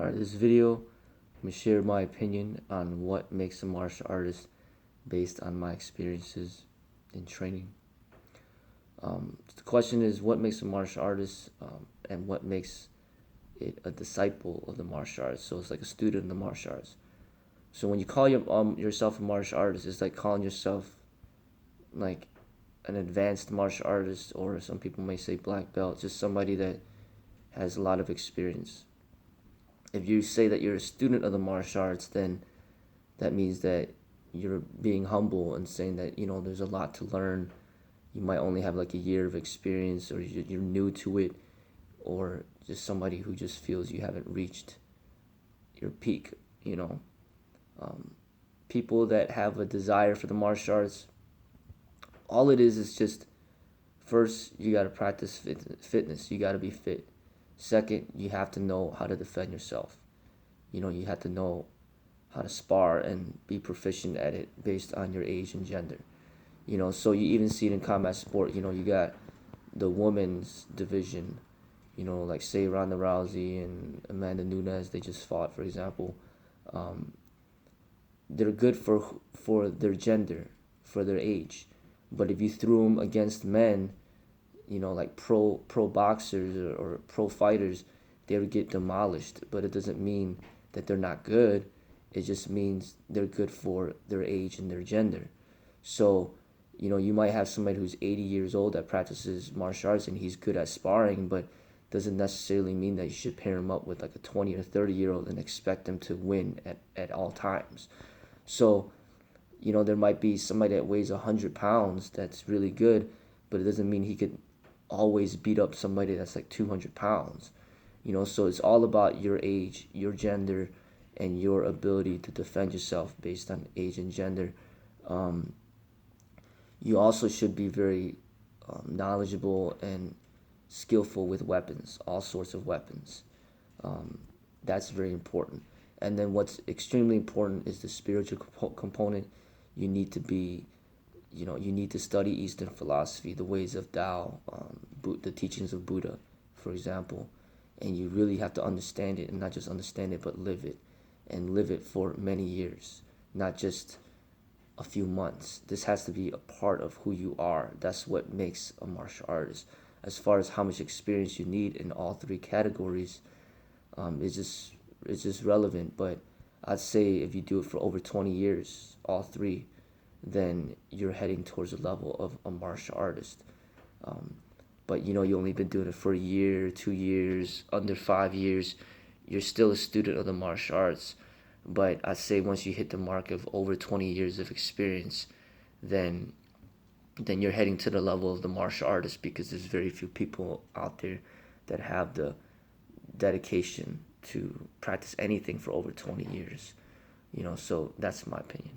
Alright, this video, I'm going to share my opinion on what makes a martial artist based on my experiences in training. The question is, what makes a martial artist and what makes it a disciple of the martial arts? So it's like a student of the martial arts. So when you call yourself a martial artist, it's like calling yourself like an advanced martial artist, or some people may say black belt, just somebody that has a lot of experience. If you say that you're a student of the martial arts, then that means that you're being humble and saying that, there's a lot to learn. You might only have like a year of experience, or you're new to it, or just somebody who just feels you haven't reached your peak. People that have a desire for the martial arts, all it is just, first, you got to practice fitness. You got to be fit. Second, you have to know how to defend yourself. You have to know how to spar and be proficient at it based on your age and gender. So you even see it in combat sport. You got the women's division, like say Ronda Rousey and Amanda Nunes, they just fought, for example. They're good for their gender, for their age. But if you threw them against men, like pro boxers or pro fighters, they would get demolished. But it doesn't mean that they're not good. It just means they're good for their age and their gender. So, you might have somebody who's 80 years old that practices martial arts and he's good at sparring, but doesn't necessarily mean that you should pair him up with like a 20 or 30-year-old and expect them to win at all times. So, there might be somebody that weighs 100 pounds that's really good, but it doesn't mean he could always beat up somebody that's like 200 pounds. So it's all about your age, your gender, and your ability to defend yourself based on age and gender. You also should be very knowledgeable and skillful with weapons, all sorts of weapons. That's very important. And then what's extremely important is the spiritual component. You need to be, you need to study Eastern philosophy, the ways of Tao, the teachings of Buddha, for example. And you really have to understand it, and not just understand it, but live it, and live it for many years, not just a few months. This has to be a part of who you are. That's what makes a martial artist. As far as how much experience you need in all three categories, it's just relevant. But I'd say if you do it for over 20 years, all three, then you're heading towards a level of a martial artist. But you only been doing it for a year, 2 years, under 5 years, you're still a student of the martial arts. But I'd say once you hit the mark of over 20 years of experience, then you're heading to the level of the martial artist, because there's very few people out there that have the dedication to practice anything for over 20 years. So that's my opinion.